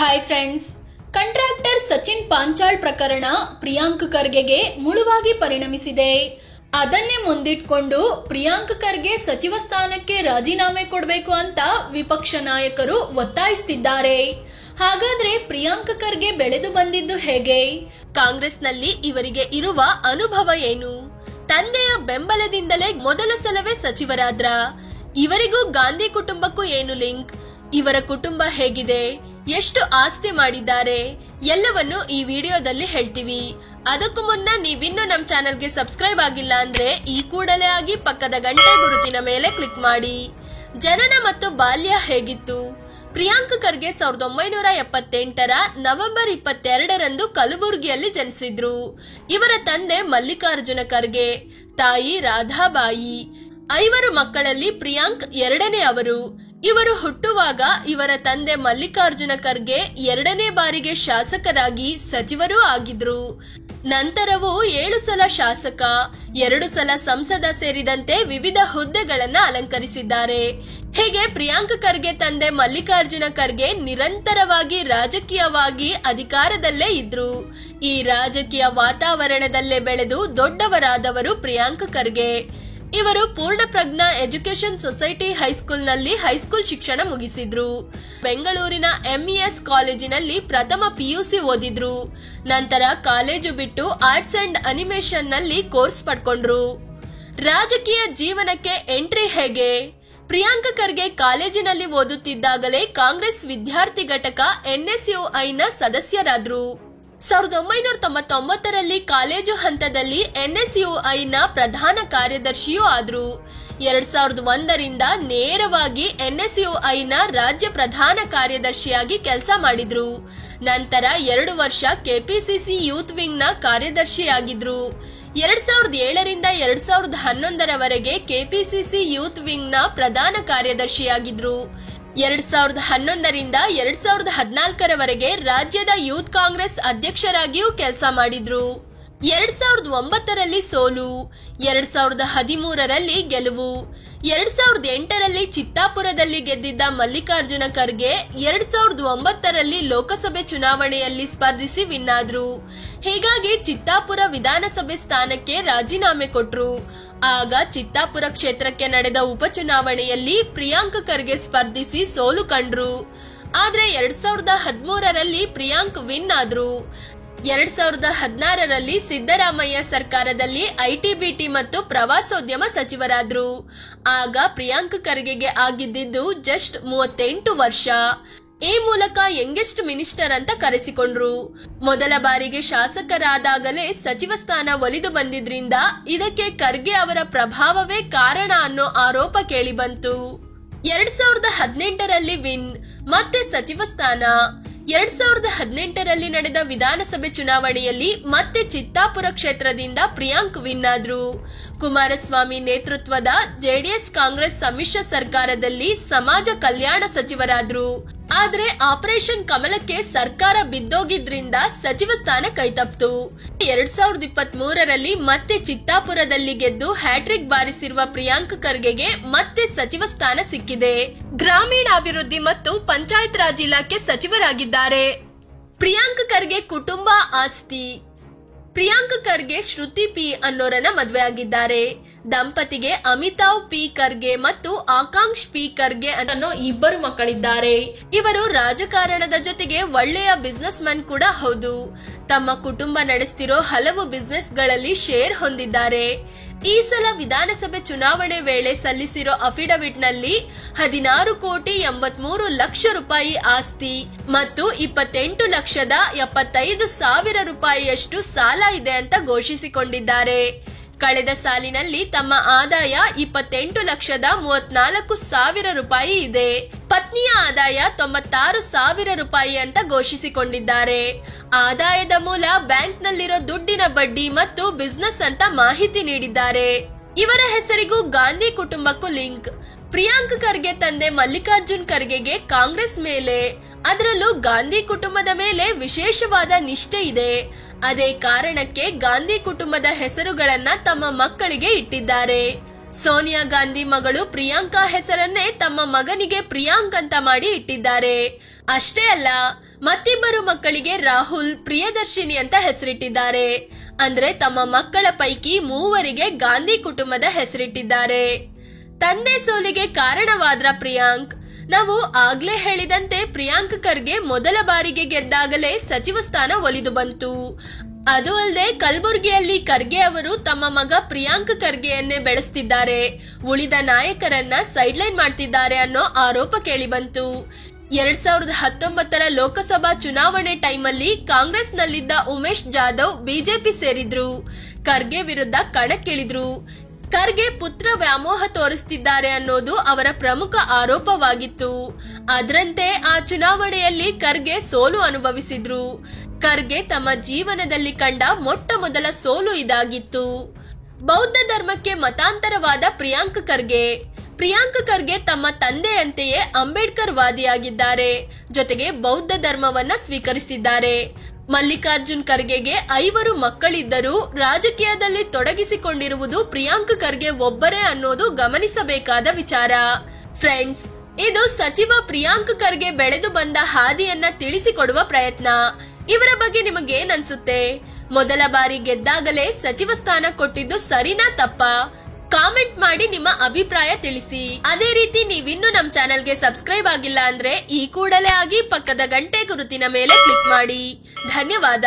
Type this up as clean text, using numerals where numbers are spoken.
Hi friends, contractor Sachin Panchal ಪ್ರಕರಣ ಪ್ರಿಯಾಂಕ್ ಖರ್ಗೆಗೆ ಮುಳುವಾಗಿ ಪರಿಣಮಿಸಿದೆ. ಅದನ್ನೇ ಮುಂದಿಟ್ಕೊಂಡು ಪ್ರಿಯಾಂಕ್ ಖರ್ಗೆ ಸಚಿವ ಸ್ಥಾನಕ್ಕೆ ರಾಜೀನಾಮೆ ಕೊಡಬೇಕು ಅಂತ ವಿಪಕ್ಷ ನಾಯಕರು ಒತ್ತಾಯಿಸುತ್ತಿದ್ದಾರೆ. ಹಾಗಾದ್ರೆ ಪ್ರಿಯಾಂಕ್ ಖರ್ಗೆ ಬೆಳೆದು ಬಂದಿದ್ದು ಹೇಗೆ? ಕಾಂಗ್ರೆಸ್ನಲ್ಲಿ ಇವರಿಗೆ ಇರುವ ಅನುಭವ ಏನು? ತಂದೆಯ ಬೆಂಬಲದಿಂದಲೇ ಮೊದಲ ಸಲವೇ ಸಚಿವರಾದ್ರ? ಇವರಿಗೂ ಗಾಂಧಿ ಕುಟುಂಬಕ್ಕೂ ಏನು ಲಿಂಕ್? ಇವರ ಕುಟುಂಬ ಹೇಗಿದೆ? ಎಷ್ಟು ಆಸ್ತಿ ಮಾಡಿದ್ದಾರೆ? ಎಲ್ಲವನ್ನು ಈ ವಿಡಿಯೋದಲ್ಲಿ ಹೇಳ್ತೀವಿ. ಅದಕ್ಕೂ ಮುನ್ನ ನೀವಿನ್ನೂ ನಮ್ಮ ಚಾನೆಲ್ಗೆ ಸಬ್ಸ್ಕ್ರೈಬ್ ಆಗಿಲ್ಲ ಅಂದ್ರೆ ಈ ಕೂಡಲೇ ಆಗಿ ಪಕ್ಕದ ಗಂಟೆ ಗುರುತಿನ ಮೇಲೆ ಕ್ಲಿಕ್ ಮಾಡಿ. ಜನನ ಮತ್ತು ಬಾಲ್ಯ ಹೇಗಿತ್ತು? ಪ್ರಿಯಾಂಕ್ ಖರ್ಗೆ 1978ರ ನವೆಂಬರ್ 22ರಂದು ಕಲಬುರ್ಗಿಯಲ್ಲಿ ಜನಿಸಿದ್ರು. ಇವರ ತಂದೆ ಮಲ್ಲಿಕಾರ್ಜುನ ಖರ್ಗೆ, ತಾಯಿ ರಾಧಾಬಾಯಿ. 5 ಮಕ್ಕಳಲ್ಲಿ ಪ್ರಿಯಾಂಕ್ ಎರಡನೇ ಅವರು. ಇವರು ಹುಟ್ಟುವಾಗ ಇವರ ತಂದೆ ಮಲ್ಲಿಕಾರ್ಜುನ ಖರ್ಗೆ 2ನೇ ಬಾರಿಗೆ ಶಾಸಕರಾಗಿ ಸಚಿವರೂ ಆಗಿದ್ರು. ನಂತರವೂ 7 ಸಲ ಶಾಸಕ, 2 ಸಲ ಸಂಸದ ಸೇರಿದಂತೆ ವಿವಿಧ ಹುದ್ದೆಗಳನ್ನ ಅಲಂಕರಿಸಿದ್ದಾರೆ. ಹೀಗೆ ಪ್ರಿಯಾಂಕ್ ಖರ್ಗೆ ತಂದೆ ಮಲ್ಲಿಕಾರ್ಜುನ ಖರ್ಗೆ ನಿರಂತರವಾಗಿ ರಾಜಕೀಯವಾಗಿ ಅಧಿಕಾರದಲ್ಲೇ ಇದ್ರು. ಈ ರಾಜಕೀಯ ವಾತಾವರಣದಲ್ಲೇ ಬೆಳೆದು ದೊಡ್ಡವರಾದವರು ಪ್ರಿಯಾಂಕ್ ಖರ್ಗೆ. ಇವರು ಪೂರ್ಣ ಪ್ರಜ್ಞಾ ಎಜುಕೇಶನ್ ಸೊಸೈಟಿ ಹೈಸ್ಕೂಲ್ನಲ್ಲಿ ಹೈಸ್ಕೂಲ್ ಶಿಕ್ಷಣ ಮುಗಿಸಿದ್ರು. ಬೆಂಗಳೂರಿನ ಎಂಇಎಸ್ ಕಾಲೇಜಿನಲ್ಲಿ ಪ್ರಥಮ PUC ಓದಿದ್ರು. ನಂತರ ಕಾಲೇಜು ಬಿಟ್ಟು ಆರ್ಟ್ಸ್ ಅಂಡ್ ಅನಿಮೇಷನ್ ನಲ್ಲಿ ಕೋರ್ಸ್ ಪಡ್ಕೊಂಡ್ರು. ರಾಜಕೀಯ ಜೀವನಕ್ಕೆ ಎಂಟ್ರಿ ಹೇಗೆ? ಪ್ರಿಯಾಂಕ್ ಖರ್ಗೆ ಕಾಲೇಜಿನಲ್ಲಿ ಓದುತ್ತಿದ್ದಾಗಲೇ ಕಾಂಗ್ರೆಸ್ ವಿದ್ಯಾರ್ಥಿ ಘಟಕ NSUIನ ಸದಸ್ಯರಾದ್ರು. 1999ರಲ್ಲಿ ಕಾಲೇಜು ಹಂತದಲ್ಲಿ NSUIನ ಪ್ರಧಾನ ಕಾರ್ಯದರ್ಶಿಯೂ ಆದ್ರು. 2001ರಿಂದ ನೇರವಾಗಿ NSUIನ ರಾಜ್ಯ ಪ್ರಧಾನ ಕಾರ್ಯದರ್ಶಿಯಾಗಿ ಕೆಲಸ ಮಾಡಿದ್ರು. ನಂತರ 2 ವರ್ಷ KPCC ಯೂತ್ ವಿಂಗ್ ನ ಕಾರ್ಯದರ್ಶಿಯಾಗಿದ್ರು. 2007ರಿಂದ 2011ರವರೆಗೆ KPCC ಯೂತ್ ವಿಂಗ್ ನ ಪ್ರಧಾನ ಕಾರ್ಯದರ್ಶಿಯಾಗಿದ್ರು. 2011ರಿಂದ 2014ರವರೆಗೆ ರಾಜ್ಯದ ಯೂತ್ ಕಾಂಗ್ರೆಸ್ ಅಧ್ಯಕ್ಷರಾಗಿಯೂ ಕೆಲಸ ಮಾಡಿದ್ರು. 2009ರಲ್ಲಿ ಸೋಲು, 2013ರಲ್ಲಿ ಗೆಲುವು. 2008ರಲ್ಲಿ ಚಿತ್ತಾಪುರದಲ್ಲಿ ಗೆದ್ದಿದ್ದ ಮಲ್ಲಿಕಾರ್ಜುನ ಖರ್ಗೆ 2009ರಲ್ಲಿ ಲೋಕಸಭೆ ಚುನಾವಣೆಯಲ್ಲಿ ಸ್ಪರ್ಧಿಸಿ ವಿನ್ ಆದ್ರು. ಹೀಗಾಗಿ ಚಿತ್ತಾಪುರ ವಿಧಾನಸಭೆ ಸ್ಥಾನಕ್ಕೆ ರಾಜೀನಾಮೆ ಕೊಟ್ರು. ಆಗ ಚಿತ್ತಾಪುರ ಕ್ಷೇತ್ರಕ್ಕೆ ನಡೆದ ಉಪಚುನಾವಣೆಯಲ್ಲಿ ಪ್ರಿಯಾಂಕ್ ಖರ್ಗೆ ಸ್ಪರ್ಧಿಸಿ ಸೋಲು ಕಂಡ್ರು. ಆದ್ರೆ 2013ರಲ್ಲಿ ಪ್ರಿಯಾಂಕ್ ವಿನ್ ಆದ್ರು. 2016ರಲ್ಲಿ ಸಿದ್ದರಾಮಯ್ಯ ಸರ್ಕಾರದಲ್ಲಿ IT-BT ಮತ್ತು ಪ್ರವಾಸೋದ್ಯಮ ಸಚಿವರಾದ್ರು. ಆಗ ಪ್ರಿಯಾಂಕ್ ಖರ್ಗೆಗೆ ಆಗಿದ್ದಿದ್ದು ಜಸ್ಟ್ 38 ವರ್ಷ. ಈ ಮೂಲಕ ಯಂಗೆಸ್ಟ್ ಮಿನಿಸ್ಟರ್ ಅಂತ ಕರೆಸಿಕೊಂಡ್ರು. ಮೊದಲ ಬಾರಿಗೆ ಶಾಸಕರಾದಾಗಲೇ ಸಚಿವ ಸ್ಥಾನ ಒಲಿದು ಬಂದಿದ್ರಿಂದ ಇದಕ್ಕೆ ಖರ್ಗೆ ಅವರ ಪ್ರಭಾವವೇ ಕಾರಣ ಅನ್ನೋ ಆರೋಪ ಕೇಳಿ ಬಂತು. 2018ರಲ್ಲಿ ವಿನ್, ಮತ್ತೆ ಸಚಿವ ಸ್ಥಾನ. 2018ರಲ್ಲಿ ನಡೆದ ವಿಧಾನಸಭೆ ಚುನಾವಣೆಯಲ್ಲಿ ಮತ್ತೆ ಚಿತ್ತಾಪುರ ಕ್ಷೇತ್ರದಿಂದ ಪ್ರಿಯಾಂಕ್ ವಿನ್ ಆದ್ರು. ಕುಮಾರಸ್ವಾಮಿ ನೇತೃತ್ವದ JDS ಕಾಂಗ್ರೆಸ್ ಸಮ್ಮಿಶ್ರ ಸರ್ಕಾರದಲ್ಲಿ ಸಮಾಜ ಕಲ್ಯಾಣ ಸಚಿವರಾದ್ರು. ಆದ್ರೆ ಆಪರೇಷನ್ ಕಮಲಕ್ಕೆ ಸರ್ಕಾರ ಬಿದ್ದೋಗಿದ್ರಿಂದ ಸಚಿವ ಸ್ಥಾನ ಕೈತಪ್ಪಿತು. 2023ರಲ್ಲಿ ಮತ್ತೆ ಚಿತ್ತಾಪುರದಲ್ಲಿ ಗೆದ್ದು ಹ್ಯಾಟ್ರಿಕ್ ಬಾರಿಸಿರುವ ಪ್ರಿಯಾಂಕ್ ಖರ್ಗೆಗೆ ಮತ್ತೆ ಸಚಿವ ಸ್ಥಾನ ಸಿಕ್ಕಿದೆ. ಗ್ರಾಮೀಣಾಭಿವೃದ್ಧಿ ಮತ್ತು ಪಂಚಾಯತ್ ರಾಜ್ ಇಲಾಖೆ ಸಚಿವರಾಗಿದ್ದಾರೆ. ಪ್ರಿಯಾಂಕ್ ಖರ್ಗೆ ಕುಟುಂಬ ಆಸ್ತಿ. ಪ್ರಿಯಾಂಕ್ ಖರ್ಗೆ ಶ್ರುತಿ P ಅನ್ನೋರನ್ನ ಮದುವೆ ಆಗಿದ್ದಾರೆ. ದಂಪತಿಗೆ ಅಮಿತಾವ್ P ಖರ್ಗೆ ಮತ್ತು ಆಕಾಂಕ್ಷ್ P ಖರ್ಗೆ ಅನ್ನೋ 2 ಮಕ್ಕಳಿದ್ದಾರೆ. ಇವರು ರಾಜಕಾರಣದ ಜೊತೆಗೆ ಒಳ್ಳೆಯ ಬಿಸ್ನೆಸ್ ಮ್ಯಾನ್ ಕೂಡ ಹೌದು. ತಮ್ಮ ಕುಟುಂಬ ನಡೆಸ್ತಿರೋ ಹಲವು ಬಿಸ್ನೆಸ್ ಗಳಲ್ಲಿ ಶೇರ್ ಹೊಂದಿದ್ದಾರೆ. ಈ ಸಲ ವಿಧಾನಸಭೆ ಚುನಾವಣೆ ವೇಳೆ ಸಲ್ಲಿಸಿರೋ ಅಫಿಡವಿಟ್ ನಲ್ಲಿ 16,83 ಲಕ್ಷ ರೂಪಾಯಿ ಆಸ್ತಿ ಮತ್ತು 28,75,000 ರೂಪಾಯಿಯಷ್ಟು ಸಾಲ ಇದೆ ಅಂತ ಘೋಷಿಸಿಕೊಂಡಿದ್ದಾರೆ. ಕಳೆದ ಸಾಲಿನಲ್ಲಿ ತಮ್ಮ ಆದಾಯ 28,34,00,000 ರೂಪಾಯಿ ಇದೆ. ಪತ್ನಿಯ ಆದಾಯ 96,000 ರೂಪಾಯಿ ಅಂತ ಘೋಷಿಸಿಕೊಂಡಿದ್ದಾರೆ. ಆದಾಯದ ಮೂಲ ಬ್ಯಾಂಕ್ನಲ್ಲಿರೋ ದುಡ್ಡಿನ ಬಡ್ಡಿ ಮತ್ತು ಬಿಸ್ನೆಸ್ ಅಂತ ಮಾಹಿತಿ ನೀಡಿದ್ದಾರೆ. ಇವರ ಹೆಸರಿಗೂ ಗಾಂಧಿ ಕುಟುಂಬಕ್ಕೂ ಲಿಂಕ್. ಪ್ರಿಯಾಂಕ್ ಖರ್ಗೆ ತಂದೆ ಮಲ್ಲಿಕಾರ್ಜುನ್ ಖರ್ಗೆಗೆ ಕಾಂಗ್ರೆಸ್ ಮೇಲೆ, ಅದರಲ್ಲೂ ಗಾಂಧಿ ಕುಟುಂಬದ ಮೇಲೆ ವಿಶೇಷವಾದ ನಿಷ್ಠೆ ಇದೆ. ಅದೇ ಕಾರಣಕ್ಕೆ ಗಾಂಧಿ ಕುಟುಂಬದ ಹೆಸರುಗಳನ್ನ ತಮ್ಮ ಮಕ್ಕಳಿಗೆ ಇಟ್ಟಿದ್ದಾರೆ. ಸೋನಿಯಾ ಗಾಂಧಿ ಮಗಳು ಪ್ರಿಯಾಂಕಾ ಹೆಸರನ್ನೇ ತಮ್ಮ ಮಗನಿಗೆ ಪ್ರಿಯಾಂಕ್ ಅಂತ ಮಾಡಿ ಇಟ್ಟಿದ್ದಾರೆ. ಅಷ್ಟೇ ಅಲ್ಲ, ಮತ್ತಿಬ್ಬರು ಮಕ್ಕಳಿಗೆ ರಾಹುಲ್, ಪ್ರಿಯದರ್ಶಿನಿ ಅಂತ ಹೆಸರಿಟ್ಟಿದ್ದಾರೆ. ಅಂದ್ರೆ ತಮ್ಮ ಮಕ್ಕಳ ಪೈಕಿ ಮೂವರಿಗೆ ಗಾಂಧಿ ಕುಟುಂಬದ ಹೆಸರಿಟ್ಟಿದ್ದಾರೆ. ತಂದೆ ಸೋಲಿಗೆ ಕಾರಣವಾದ್ರ ಪ್ರಿಯಾಂಕ್. ನಾವು ಆಗ್ಲೇ ಹೇಳಿದಂತೆ ಪ್ರಿಯಾಂಕ್ ಖರ್ಗೆ ಮೊದಲ ಬಾರಿಗೆ ಗೆದ್ದಾಗಲೇ ಸಚಿವ ಸ್ಥಾನ ಒಲಿದು ಬಂತು. ಅದು ಅಲ್ಲದೆ ಕಲಬುರಗಿಯಲ್ಲಿ ಖರ್ಗೆ ಅವರು ತಮ್ಮ ಮಗ ಪ್ರಿಯಾಂಕ್ ಖರ್ಗೆಯನ್ನೇ ಬೆಳೆಸ್ತಿದ್ದಾರೆ, ಉಳಿದ ನಾಯಕರನ್ನ ಸೈಡ್ಲೈನ್ ಮಾಡ್ತಿದ್ದಾರೆ ಅನ್ನೋ ಆರೋಪ ಕೇಳಿ ಬಂತು. 2019 ಲೋಕಸಭಾ ಚುನಾವಣೆ ಟೈಮಲ್ಲಿ ಕಾಂಗ್ರೆಸ್ನಲ್ಲಿದ್ದ ಉಮೇಶ್ ಜಾಧವ್ ಬಿಜೆಪಿ ಸೇರಿದ್ರು. ಖರ್ಗೆ ವಿರುದ್ಧ ಕಣಕ್ಕಿಳಿದ್ರು. ಖರ್ಗೆ ಪುತ್ರ ವ್ಯಾಮೋಹ ತೋರಿಸ್ತಿದ್ದಾರೆ ಅನ್ನೋದು ಅವರ ಪ್ರಮುಖ ಆರೋಪವಾಗಿತ್ತು. ಅದರಂತೆ ಆ ಚುನಾವಣೆಯಲ್ಲಿ ಖರ್ಗೆ ಸೋಲು ಅನುಭವಿಸಿದ್ರು. ಖರ್ಗೆ ತಮ್ಮ ಜೀವನದಲ್ಲಿ ಕಂಡ ಮೊಟ್ಟ ಮೊದಲ ಸೋಲು ಇದಾಗಿತ್ತು. ಬೌದ್ಧ ಧರ್ಮಕ್ಕೆ ಮತಾಂತರವಾದ ಪ್ರಿಯಾಂಕ್ ಖರ್ಗೆ. ಪ್ರಿಯಾಂಕ್ ಖರ್ಗೆ ತಮ್ಮ ತಂದೆಯಂತೆಯೇ ಅಂಬೇಡ್ಕರ್ ವಾದಿಯಾಗಿದ್ದಾರೆ. ಜೊತೆಗೆ ಬೌದ್ಧ ಧರ್ಮವನ್ನ ಸ್ವೀಕರಿಸಿದ್ದಾರೆ. ಮಲ್ಲಿಕಾರ್ಜುನ್ ಖರ್ಗೆಗೆ 5 ಮಕ್ಕಳಿದ್ದರೂ ರಾಜಕೀಯದಲ್ಲಿ ತೊಡಗಿಸಿಕೊಂಡಿರುವುದು ಪ್ರಿಯಾಂಕ್ ಖರ್ಗೆ ಒಬ್ಬರೇ ಅನ್ನೋದು ಗಮನಿಸಬೇಕಾದ ವಿಚಾರ. ಫ್ರೆಂಡ್ಸ್, ಇದು ಸಚಿವ ಪ್ರಿಯಾಂಕ್ ಖರ್ಗೆ ಬೆಳೆದು ಬಂದ ಹಾದಿಯನ್ನ ತಿಳಿಸಿಕೊಡುವ ಪ್ರಯತ್ನ. ಇವರ ಬಗ್ಗೆ ನಿಮಗೇನ್ ಅನ್ಸುತ್ತೆ? ಮೊದಲ ಬಾರಿ ಗೆದ್ದಾಗಲೇ ಸಚಿವ ಸ್ಥಾನ ಕೊಟ್ಟಿದ್ದು ಸರಿನಾ ತಪ್ಪಾ? ಕಾಮೆಂಟ್ ಮಾಡಿ ನಿಮ್ಮ ಅಭಿಪ್ರಾಯ ತಿಳಿಸಿ. ಅದೇ ರೀತಿ ನೀವಿನ್ನು ನಮ್ಮ ಚಾನೆಲ್ಗೆ ಸಬ್ಸ್ಕ್ರೈಬ್ ಆಗಿಲ್ಲ ಅಂದ್ರೆ ಈ ಕೂಡಲೇ ಆಗಿ ಪಕ್ಕದ ಗಂಟೆ ಗುರುತಿನ ಮೇಲೆ ಕ್ಲಿಕ್ ಮಾಡಿ. ಧನ್ಯವಾದ.